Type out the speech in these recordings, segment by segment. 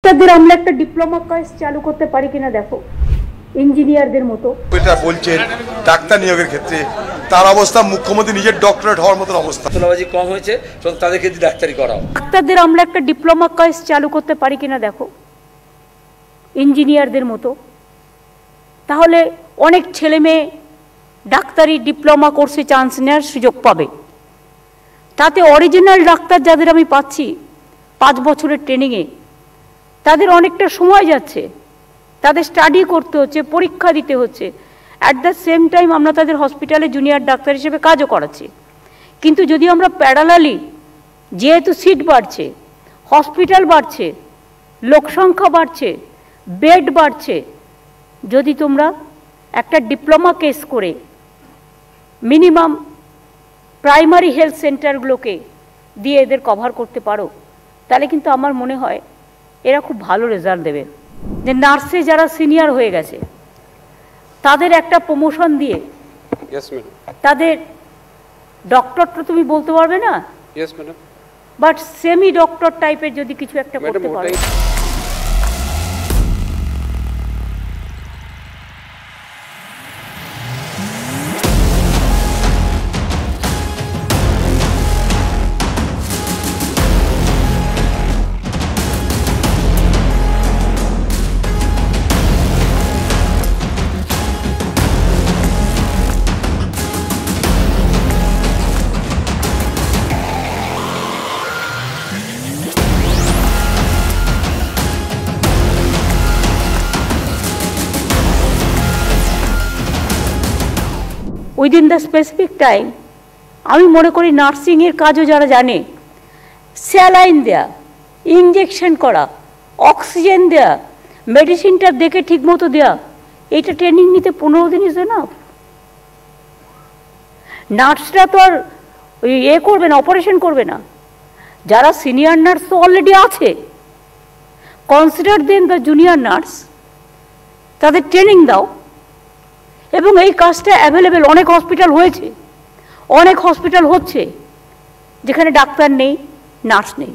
ডাক্তারদের আমরা একটা ডিপ্লোমা কোর্স চালু করতে পারি কিনা দেখো, ইঞ্জিনিয়ারদের মতো। এটা বলছেন ডাক্তার নিয়োগের ক্ষেত্রে তার অবস্থা মুখ্যমন্ত্রী নিজের ডক্টরেট হওয়ার মতো অবস্থা। তোলাবাজি কম হয়েছে, তাদেরকে দিয়ে ডাক্তারি করাও। ডাক্তারদের আমরা একটা ডিপ্লোমা কোর্স চালু করতে পারি কিনা দেখো, ইঞ্জিনিয়ারদের মতো। তাহলে অনেক ছেলে মেয়ে ডাক্তারি ডিপ্লোমা কোর্সে চান্স নেওয়ার সুযোগ পাবে। তাতে অরিজিনাল ডাক্তার যাদের আমি পাচ্ছি 5 বছরের ট্রেনিংয়ে, তাদের অনেকটা সময় যাচ্ছে, তাদের স্টাডি করতে হচ্ছে, পরীক্ষা দিতে হচ্ছে। অ্যাট দ্য সেম টাইম আমরা তাদের হসপিটালে জুনিয়র ডাক্তার হিসেবে কাজও করাচ্ছি। কিন্তু যদি আমরা প্যারালালি, যেহেতু সিট বাড়ছে, হসপিটাল বাড়ছে, লোকসংখ্যা বাড়ছে, বেড বাড়ছে, যদি তোমরা একটা ডিপ্লোমা কেস করে মিনিমাম প্রাইমারি হেলথ সেন্টারগুলোকে দিয়ে এদের কভার করতে পারো, তাহলে কিন্তু আমার মনে হয় এরা খুব ভালো রেজাল্ট দেবে। যে নার্সে যারা সিনিয়র হয়ে গেছে তাদের একটা প্রমোশন দিয়ে তাদের ডক্টরটা তুমি বলতে পারবে না, বাট সেমি ডক্টর টাইপের যদি কিছু একটা করতে পারো। উইদিন দ্য স্পেসিফিক টাইম আমি মনে করি নার্সিংয়ের কাজও যারা জানে, স্যালাইন দেয়া, ইঞ্জেকশন করা, অক্সিজেন দেয়া, মেডিসিনটা দেখে ঠিকমতো দেয়া, এইটা ট্রেনিং নিতে 15 দিন ইজ এনাফ। নার্সরা তো আর করবে না, অপারেশন করবে না। যারা সিনিয়র নার্স তো অলরেডি আছে, consider then the junior nurse, তাদের ট্রেনিং দাও। এবং এই কাজটা অ্যাভেলেবেল অনেক হসপিটাল হয়েছে, অনেক হসপিটাল হচ্ছে যেখানে ডাক্তার নেই, নার্স নেই।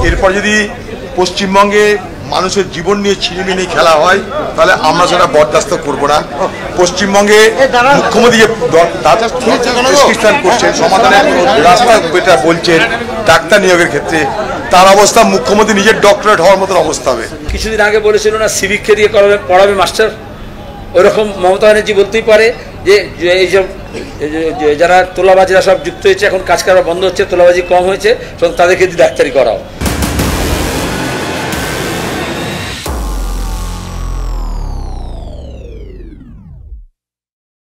এরপর যদি পশ্চিমবঙ্গে মানুষের জীবন নিয়ে ছিনিমিনি খেলা হয়, তাহলে আমরা সেটা বরদাস্ত করব না। পশ্চিমবঙ্গে মুখ্যমন্ত্রী যে করছেন সমাধানের রাস্তা এটা বলছেন ডাক্তার নিয়োগের ক্ষেত্রে, তার অবস্থা মুখ্যমন্ত্রী নিজের ডক্টরেট হওয়ার মতো অবস্থা হবে। কিছুদিন আগে বলেছিল না সিভিককে দিয়ে পড়াবে মাস্টার, ওইরকম মমতা ব্যানার্জি বলতেই পারে যে এইসব যারা তোলাবাজিরা সব যুক্ত হয়েছে, এখন কাজ কারবার বন্ধ হচ্ছে, তোলাবাজি কম হয়েছে, তাদেরকে দিয়ে ডাক্তারি করাও।